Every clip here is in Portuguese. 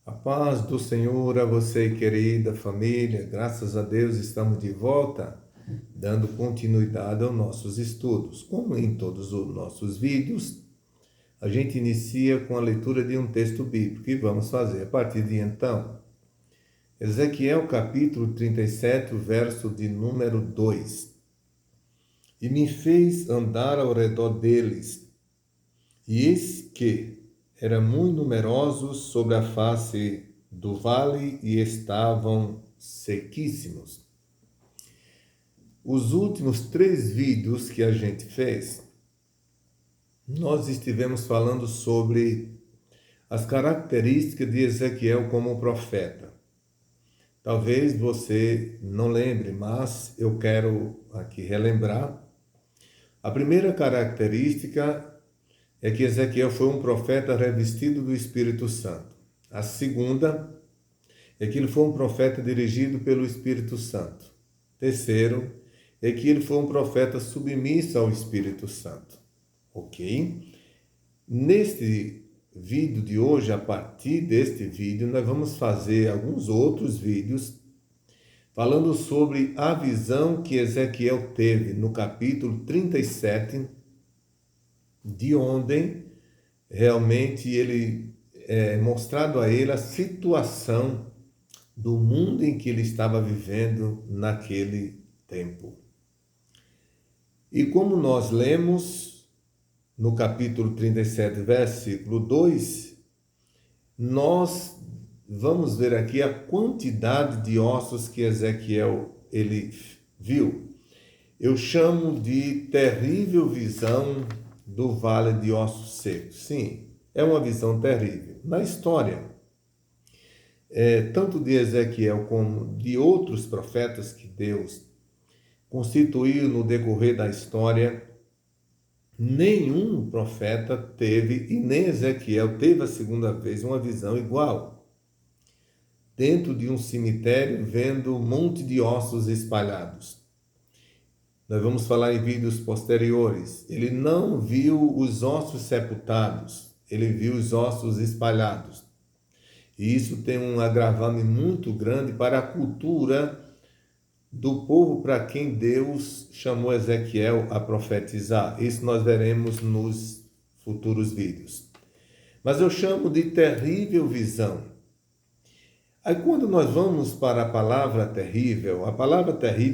A paz do Senhor a você, querida família. Graças a Deus estamos de volta, dando continuidade aos nossos estudos. Como em todos os nossos vídeos, a gente inicia com a leitura de um texto bíblico e vamos fazer a partir de então. Ezequiel capítulo 37, verso de número 2. E me fez andar ao redor deles, e eis que eram muito numerosos sobre a face do vale e estavam sequíssimos. Os últimos 3 vídeos que a gente fez, nós estivemos falando sobre as características de Ezequiel como profeta. Talvez você não lembre, mas eu quero aqui relembrar. A primeira característica é que Ezequiel foi um profeta revestido do Espírito Santo. A segunda é que ele foi um profeta dirigido pelo Espírito Santo. Terceiro é que ele foi um profeta submisso ao Espírito Santo. Ok? Neste vídeo de hoje, a partir deste vídeo, nós vamos fazer alguns outros vídeos falando sobre a visão que Ezequiel teve no capítulo 37, de onde realmente ele mostrado a ele a situação do mundo em que ele estava vivendo naquele tempo. E como nós lemos no capítulo 37, versículo 2, nós vamos ver aqui a quantidade de ossos que Ezequiel ele viu. Eu chamo de terrível visão do vale de ossos secos. Sim, é uma visão terrível. Na história, tanto de Ezequiel como de outros profetas que Deus constituiu no decorrer da história, nenhum profeta teve, e nem Ezequiel teve a segunda vez, uma visão igual. Dentro de um cemitério, vendo um monte de ossos espalhados. Nós vamos falar em vídeos posteriores. Ele não viu os ossos sepultados, ele viu os ossos espalhados. E isso tem um agravante muito grande para a cultura do povo para quem Deus chamou Ezequiel a profetizar. Isso nós veremos nos futuros vídeos. Mas eu chamo de terrível visão. Aí quando nós vamos para a palavra terrível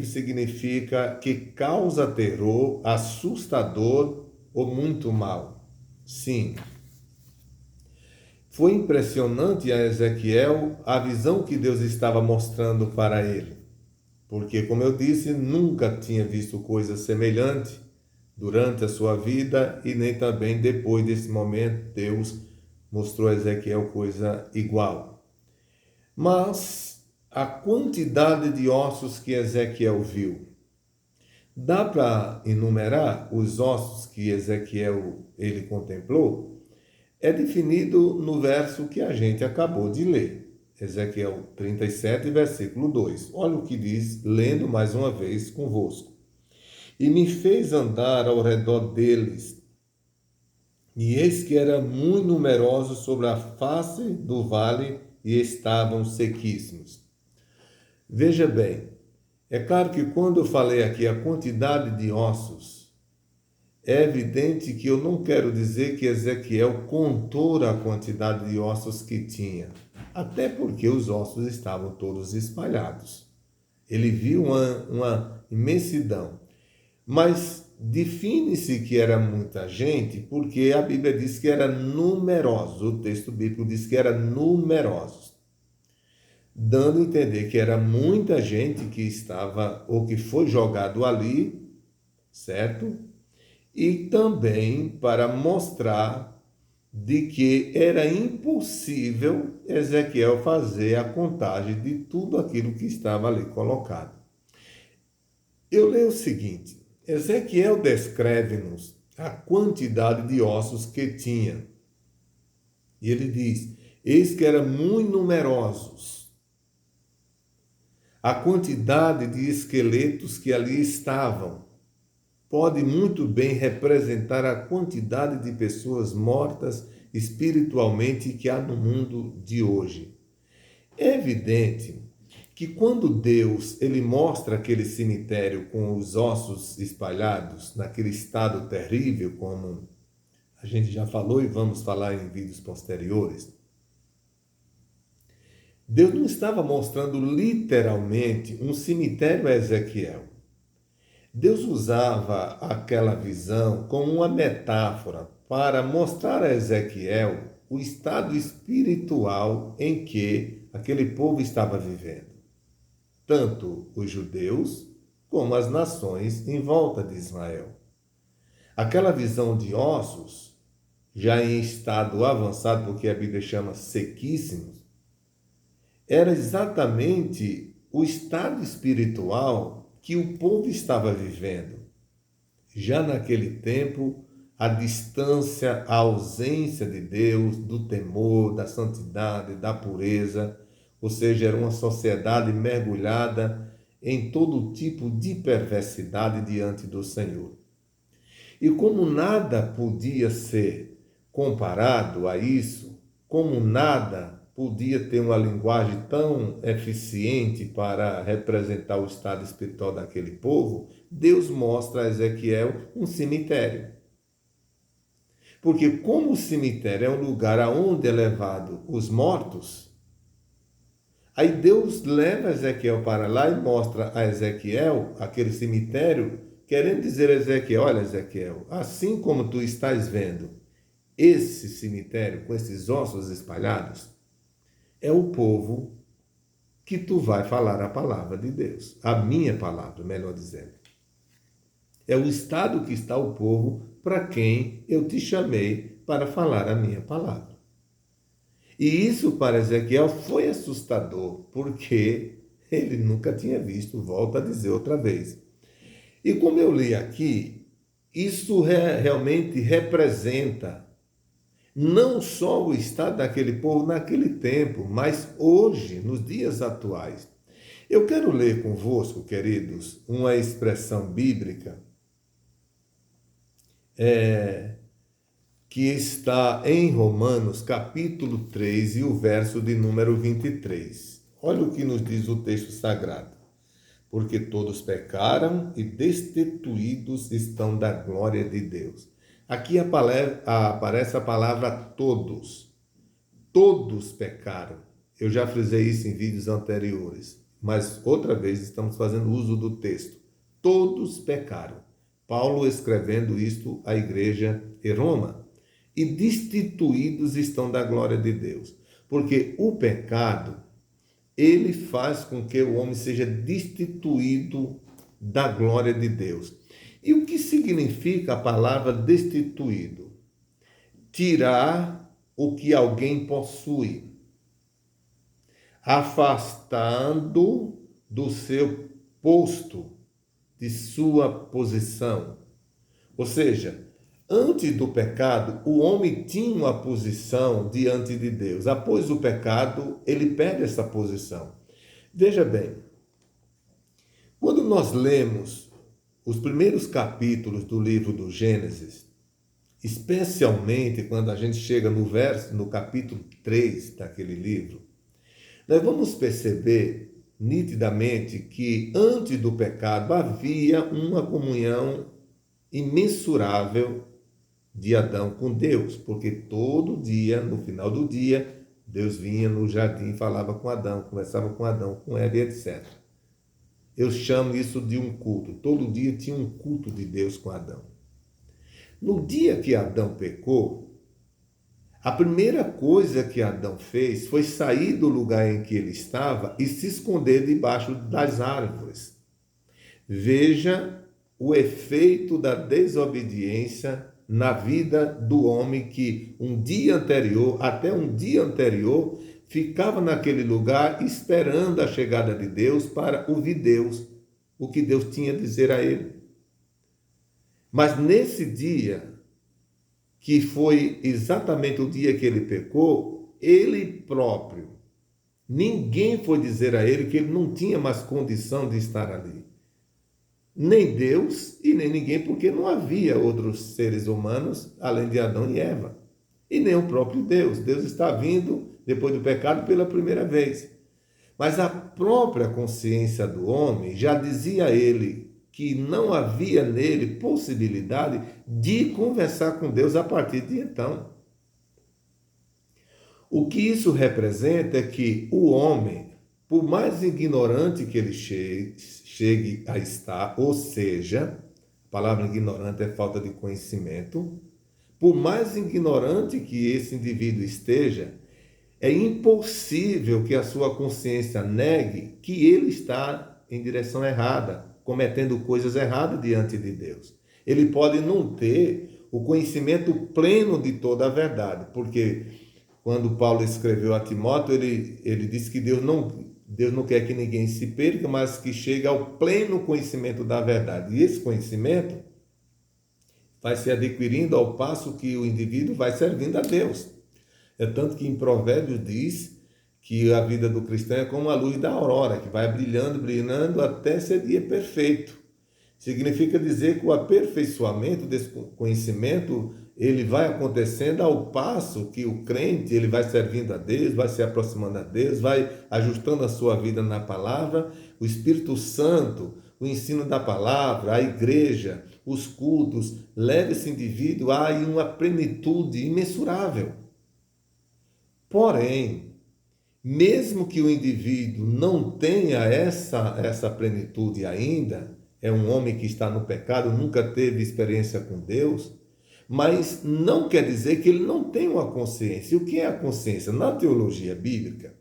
significa que causa terror, assustador ou muito mal. Sim. Foi impressionante a Ezequiel a visão que Deus estava mostrando para ele. Porque, como eu disse, nunca tinha visto coisa semelhante durante a sua vida e nem também depois desse momento Deus mostrou a Ezequiel coisa igual. Mas a quantidade de ossos que Ezequiel viu, dá para enumerar os ossos que Ezequiel ele contemplou? É definido no verso que a gente acabou de ler, Ezequiel 37, versículo 2. Olha o que diz, lendo mais uma vez convosco. E me fez andar ao redor deles, e eis que eram muito numerosos sobre a face do vale, e estavam sequíssimos. Veja bem, é claro que quando eu falei aqui a quantidade de ossos, é evidente que eu não quero dizer que Ezequiel contou a quantidade de ossos que tinha, até porque os ossos estavam todos espalhados. Ele viu uma imensidão, mas define-se que era muita gente, porque a Bíblia diz que era numeroso, o texto bíblico diz que era numerosos, dando a entender que era muita gente que estava, ou que foi jogado ali, certo? E também para mostrar de que era impossível Ezequiel fazer a contagem de tudo aquilo que estava ali colocado. Eu leio o seguinte, Ezequiel descreve-nos a quantidade de ossos que tinha. E ele diz, eis que eram muito numerosos. A quantidade de esqueletos que ali estavam pode muito bem representar a quantidade de pessoas mortas espiritualmente que há no mundo de hoje. É evidente que quando Deus ele mostra aquele cemitério com os ossos espalhados, naquele estado terrível, como a gente já falou e vamos falar em vídeos posteriores, Deus não estava mostrando literalmente um cemitério a Ezequiel. Deus usava aquela visão como uma metáfora para mostrar a Ezequiel o estado espiritual em que aquele povo estava vivendo, tanto os judeus como as nações em volta de Israel. Aquela visão de ossos, já em estado avançado, porque a Bíblia chama sequíssimos, era exatamente o estado espiritual que o povo estava vivendo. Já naquele tempo, a distância, a ausência de Deus, do temor, da santidade, da pureza, ou seja, era uma sociedade mergulhada em todo tipo de perversidade diante do Senhor. E como nada podia ser comparado a isso, como nada podia ter uma linguagem tão eficiente para representar o estado espiritual daquele povo, Deus mostra a Ezequiel um cemitério. Porque como o cemitério é um lugar aonde é levado os mortos, aí Deus leva Ezequiel para lá e mostra a Ezequiel aquele cemitério, querendo dizer a Ezequiel, olha Ezequiel, assim como tu estás vendo esse cemitério com esses ossos espalhados, é o povo que tu vai falar a palavra de Deus, a minha palavra, melhor dizendo. É o estado que está o povo para quem eu te chamei para falar a minha palavra. E isso para Ezequiel foi assustador, porque ele nunca tinha visto, volto a dizer outra vez. E como eu li aqui, isso realmente representa não só o estado daquele povo naquele tempo, mas hoje, nos dias atuais. Eu quero ler convosco, queridos, uma expressão bíblica que está em Romanos, capítulo 3, e o verso de número 23. Olha o que nos diz o texto sagrado. Porque todos pecaram e destituídos estão da glória de Deus. Aqui aparece a palavra todos. Todos pecaram. Eu já frisei isso em vídeos anteriores, mas outra vez estamos fazendo uso do texto. Todos pecaram. Paulo escrevendo isto à igreja em Roma. E destituídos estão da glória de Deus. Porque o pecado, ele faz com que o homem seja destituído da glória de Deus. E o que significa a palavra destituído? Tirar o que alguém possui, afastando do seu posto, de sua posição. Ou seja, antes do pecado, o homem tinha uma posição diante de Deus. Após o pecado, ele perde essa posição. Veja bem, quando nós lemos os primeiros capítulos do livro do Gênesis, especialmente quando a gente chega no capítulo 3 daquele livro, nós vamos perceber nitidamente que antes do pecado havia uma comunhão imensurável de Adão com Deus, porque todo dia, no final do dia, Deus vinha no jardim e falava com Adão, conversava com Adão, com Eva, etc. Eu chamo isso de um culto. Todo dia tinha um culto de Deus com Adão. No dia que Adão pecou, a primeira coisa que Adão fez foi sair do lugar em que ele estava e se esconder debaixo das árvores. Veja o efeito da desobediência na vida do homem que até um dia anterior, ficava naquele lugar esperando a chegada de Deus para ouvir Deus, o que Deus tinha a dizer a ele. Mas nesse dia, que foi exatamente o dia que ele pecou, ele próprio, ninguém foi dizer a ele que ele não tinha mais condição de estar ali. Nem Deus e nem ninguém, porque não havia outros seres humanos além de Adão e Eva. E nem o próprio Deus. Deus está vindo, depois do pecado, pela primeira vez. Mas a própria consciência do homem já dizia a ele que não havia nele possibilidade de conversar com Deus a partir de então. O que isso representa é que o homem, por mais ignorante que ele chegue a estar, ou seja, a palavra ignorante é falta de conhecimento, por mais ignorante que esse indivíduo esteja, é impossível que a sua consciência negue que ele está em direção errada, cometendo coisas erradas diante de Deus. Ele pode não ter o conhecimento pleno de toda a verdade, porque quando Paulo escreveu a Timóteo, ele disse que Deus não quer que ninguém se perca, mas que chegue ao pleno conhecimento da verdade. E esse conhecimento vai se adquirindo ao passo que o indivíduo vai servindo a Deus. É tanto que em Provérbios diz que a vida do cristão é como a luz da aurora, que vai brilhando, brilhando até ser dia perfeito. Significa dizer que o aperfeiçoamento desse conhecimento ele vai acontecendo ao passo que o crente ele vai servindo a Deus, vai se aproximando a Deus, vai ajustando a sua vida na palavra. O Espírito Santo, o ensino da palavra, a igreja, os cultos, leva esse indivíduo a uma plenitude imensurável. Porém, mesmo que o indivíduo não tenha essa plenitude ainda, é um homem que está no pecado, nunca teve experiência com Deus, mas não quer dizer que ele não tem uma consciência. E o que é a consciência? Na teologia bíblica,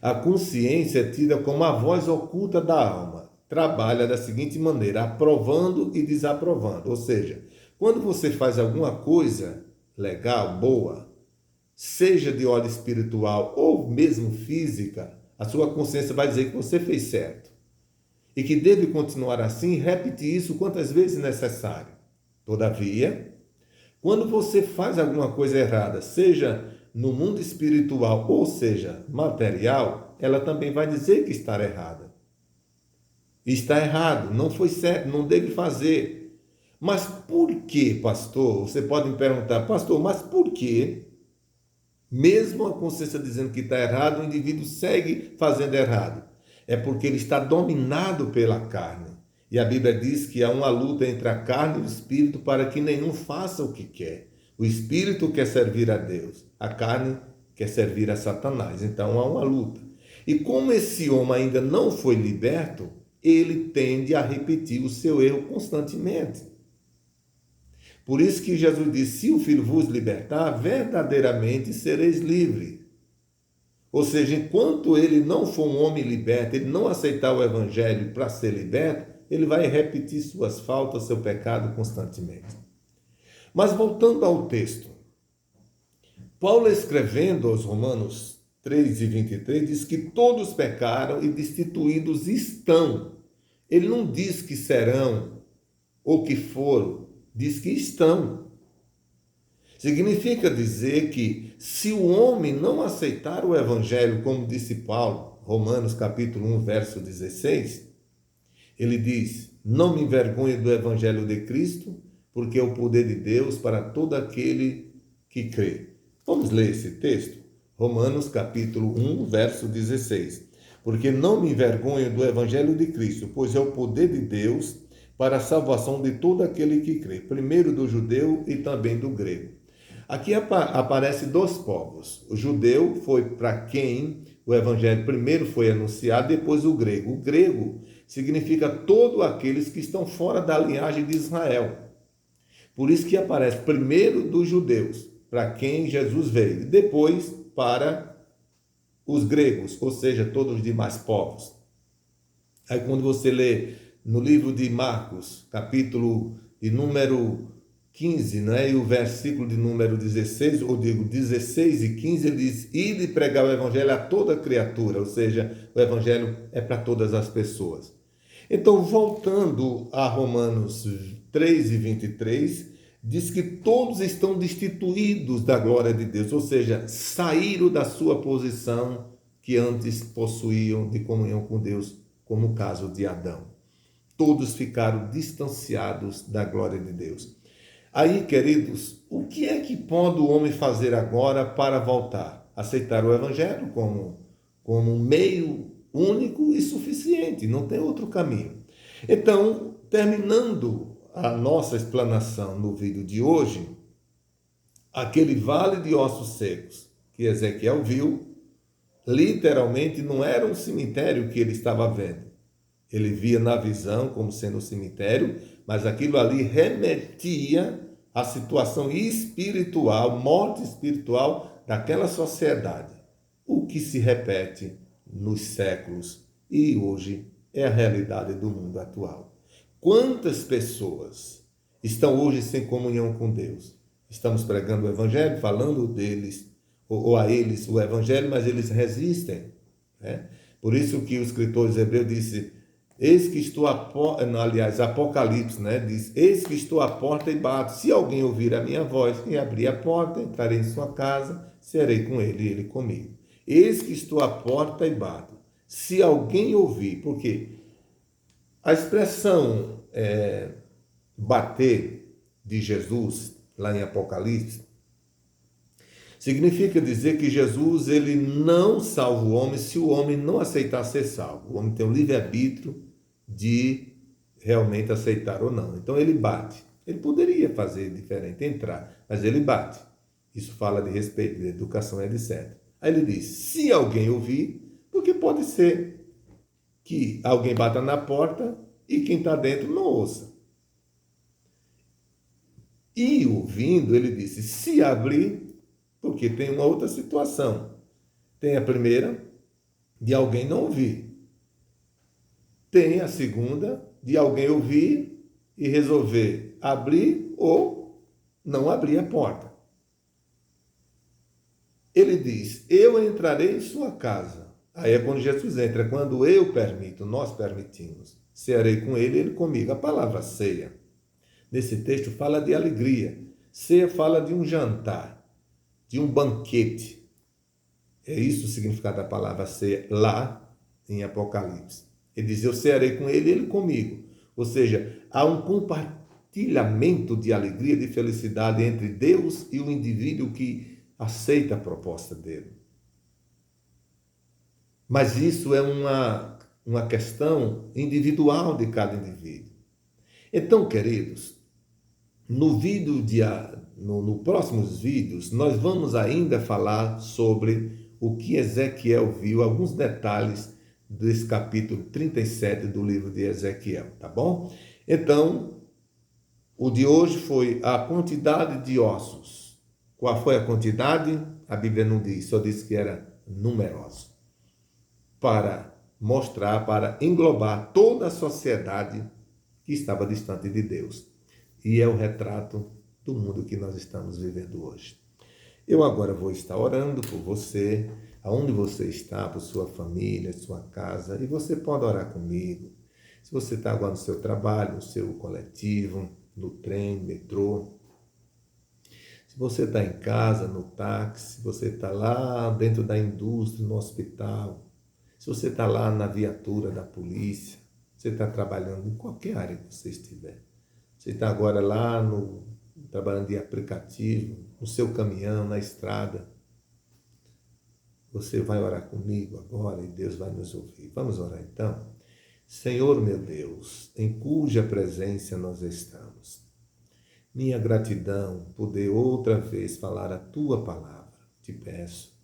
a consciência é tida como a voz oculta da alma. Trabalha da seguinte maneira, aprovando e desaprovando. Ou seja, quando você faz alguma coisa legal, boa, seja de ordem espiritual ou mesmo física, a sua consciência vai dizer que você fez certo. E que deve continuar assim e repetir isso quantas vezes necessário. Todavia, quando você faz alguma coisa errada, seja no mundo espiritual ou seja material, ela também vai dizer que está errada. Está errado, não foi certo, não deve fazer. Mas por que, pastor? Você pode me perguntar, pastor, mas por que? Mesmo a consciência dizendo que está errado, o indivíduo segue fazendo errado. É porque ele está dominado pela carne. E a Bíblia diz que há uma luta entre a carne e o espírito para que nenhum faça o que quer. O espírito quer servir a Deus, a carne quer servir a Satanás. Então há uma luta. E como esse homem ainda não foi liberto, ele tende a repetir o seu erro constantemente. Por isso que Jesus disse, se o Filho vos libertar, verdadeiramente sereis livres. Ou seja, enquanto ele não for um homem liberto, ele não aceitar o Evangelho para ser liberto, ele vai repetir suas faltas, seu pecado constantemente. Mas voltando ao texto, Paulo escrevendo aos Romanos 3:23, diz que todos pecaram e destituídos estão. Ele não diz que serão ou que foram, diz que estão. Significa dizer que se o homem não aceitar o Evangelho, como disse Paulo, Romanos capítulo 1, verso 16, ele diz, não me envergonhe do Evangelho de Cristo, porque é o poder de Deus para todo aquele que crê. Vamos ler esse texto? Romanos capítulo 1, verso 16. Porque não me envergonho do Evangelho de Cristo, pois é o poder de Deus para a salvação de todo aquele que crê, primeiro do judeu e também do grego. Aqui aparece dois povos. O judeu foi para quem o evangelho primeiro foi anunciado, depois o grego. O grego significa todos aqueles que estão fora da linhagem de Israel. Por isso que aparece primeiro dos judeus, para quem Jesus veio, e depois para os gregos, ou seja, todos os demais povos. Aí quando você lê no livro de Marcos, capítulo de número 15, né? E o versículo de número 16, ou digo 16 e 15, ele diz, ide pregar o evangelho a toda criatura, ou seja, o evangelho é para todas as pessoas. Então, voltando a Romanos 3:23, diz que todos estão destituídos da glória de Deus, ou seja, saíram da sua posição que antes possuíam de comunhão com Deus, como o caso de Adão. Todos ficaram distanciados da glória de Deus. Aí, queridos, o que é que pode o homem fazer agora para voltar? Aceitar o Evangelho, como como um meio único e suficiente, não tem outro caminho. Então, terminando a nossa explanação no vídeo de hoje, aquele vale de ossos secos que Ezequiel viu, literalmente não era um cemitério que ele estava vendo. Ele via na visão como sendo um cemitério, mas aquilo ali remetia à situação espiritual, morte espiritual daquela sociedade, o que se repete nos séculos e hoje é a realidade do mundo atual. Quantas pessoas estão hoje sem comunhão com Deus? Estamos pregando o Evangelho, falando deles, ou a eles o Evangelho, mas eles resistem, né? Por isso que o escritor hebreu disse, eis que estou à porta, aliás, Apocalipse, né? Diz, eis que estou à porta e bato, se alguém ouvir a minha voz e abrir a porta, entrarei em sua casa, serei com ele e ele comigo. Eis que estou à porta e bato, se alguém ouvir, porque a expressão bater de Jesus, lá em Apocalipse, significa dizer que Jesus ele não salva o homem se o homem não aceitar ser salvo. O homem tem o livre-arbítrio de realmente aceitar ou não. Então ele bate. Ele poderia fazer diferente, entrar, mas ele bate. Isso fala de respeito, de educação, etc. Aí ele diz, se alguém ouvir, porque pode ser que alguém bata na porta e quem está dentro não ouça. E ouvindo, ele disse, se abrir, porque tem uma outra situação. Tem a primeira, de alguém não ouvir. Tem a segunda, de alguém ouvir e resolver abrir ou não abrir a porta. Ele diz, eu entrarei em sua casa. Aí é quando Jesus entra, quando eu permito, nós permitimos. Cearei com ele, ele comigo. A palavra ceia, nesse texto, fala de alegria. Ceia fala de um jantar, de um banquete. É isso o significado da palavra ceia lá em Apocalipse. Ele diz, eu cearei com ele e ele comigo. Ou seja, há um compartilhamento de alegria, de felicidade entre Deus e o indivíduo que aceita a proposta dele. Mas isso é uma questão individual de cada indivíduo. Então, queridos, no próximos vídeos, nós vamos ainda falar sobre o que Ezequiel viu, alguns detalhes desse capítulo 37 do livro de Ezequiel, tá bom? Então, o de hoje foi a quantidade de ossos. Qual foi a quantidade? A Bíblia não diz, só diz que era numerosa. Para mostrar, para englobar toda a sociedade que estava distante de Deus. E é o retrato do mundo que nós estamos vivendo hoje. Eu agora vou estar orando por você, aonde você está, por sua família, sua casa, e você pode orar comigo. Se você está agora no seu trabalho, no seu coletivo, no trem, metrô, se você está em casa, no táxi, se você está lá dentro da indústria, no hospital, se você está lá na viatura da polícia, você está trabalhando em qualquer área que você estiver. Você está agora lá trabalhando de aplicativo, no seu caminhão, na estrada. Você vai orar comigo agora e Deus vai nos ouvir. Vamos orar então? Senhor meu Deus, em cuja presença nós estamos. Minha gratidão poder outra vez falar a tua palavra. Te peço.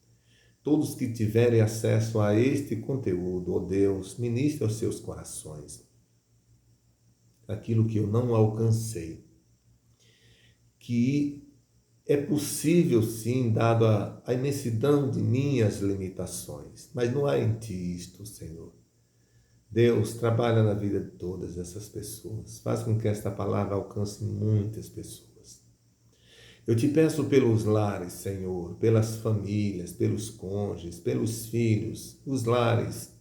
Todos que tiverem acesso a este conteúdo, ó Deus, ministre aos seus corações aquilo que eu não alcancei. Que é possível sim, dado a imensidão de minhas limitações, mas não há em ti isto, Senhor. Deus, trabalha na vida de todas essas pessoas, faz com que esta palavra alcance muitas pessoas. Eu te peço pelos lares, Senhor, pelas famílias, pelos cônjuges, pelos filhos, os lares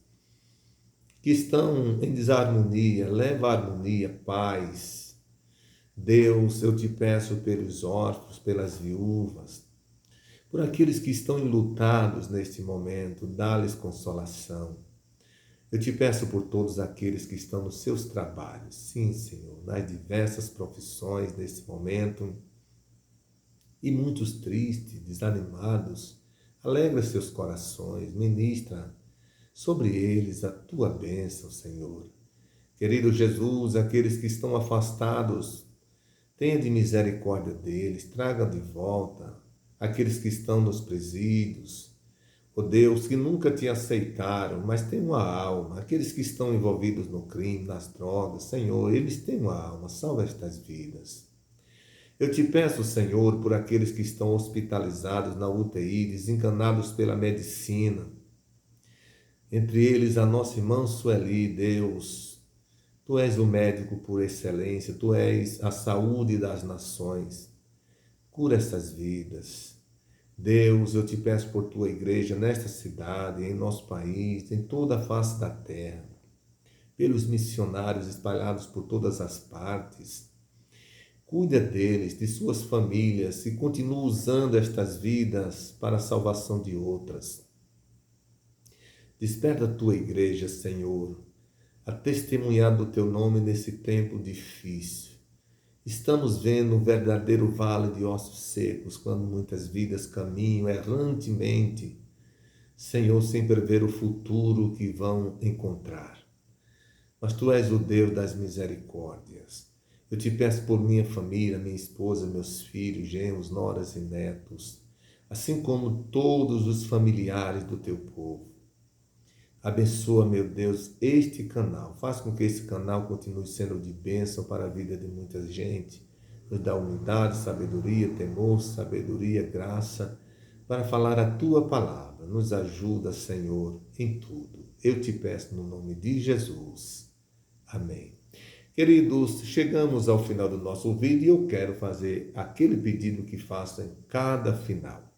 que estão em desarmonia, leva harmonia, paz. Deus, eu te peço pelos órfãos, pelas viúvas, por aqueles que estão enlutados neste momento, dá-lhes consolação. Eu te peço por todos aqueles que estão nos seus trabalhos, sim, Senhor, nas diversas profissões neste momento, e muitos tristes, desanimados, alegra seus corações, ministra sobre eles a tua bênção, Senhor. Querido Jesus, aqueles que estão afastados, tenha de misericórdia deles, traga de volta aqueles que estão nos presídios, ó Deus, que nunca te aceitaram, mas têm uma alma, aqueles que estão envolvidos no crime, nas drogas, Senhor, eles têm uma alma, salva estas vidas. Eu te peço, Senhor, por aqueles que estão hospitalizados na UTI, desencanados pela medicina, entre eles a nossa irmã Sueli, Deus, Tu és o médico por excelência, Tu és a saúde das nações. Cura essas vidas. Deus, eu te peço por Tua igreja nesta cidade, em nosso país, em toda a face da terra, pelos missionários espalhados por todas as partes. Cuida deles, de suas famílias e continua usando estas vidas para a salvação de outras. Desperta a Tua igreja, Senhor, a testemunhar do Teu nome nesse tempo difícil. Estamos vendo um verdadeiro vale de ossos secos, quando muitas vidas caminham errantemente, Senhor, sem prever o futuro que vão encontrar. Mas Tu és o Deus das misericórdias. Eu te peço por minha família, minha esposa, meus filhos, genros, noras e netos, assim como todos os familiares do Teu povo. Abençoa, meu Deus, este canal. Faz com que esse canal continue sendo de bênção para a vida de muita gente. Nos dá humildade, sabedoria, temor, sabedoria, graça, para falar a Tua palavra. Nos ajuda, Senhor, em tudo. Eu te peço no nome de Jesus. Amém. Queridos, chegamos ao final do nosso vídeo e eu quero fazer aquele pedido que faço em cada final.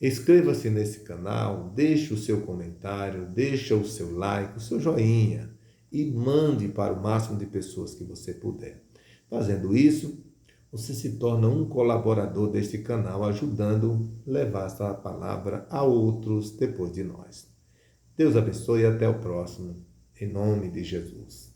Inscreva-se nesse canal, deixe o seu comentário, deixe o seu like, o seu joinha e mande para o máximo de pessoas que você puder. Fazendo isso, você se torna um colaborador deste canal, ajudando a levar essa palavra a outros depois de nós. Deus abençoe e até o próximo, em nome de Jesus.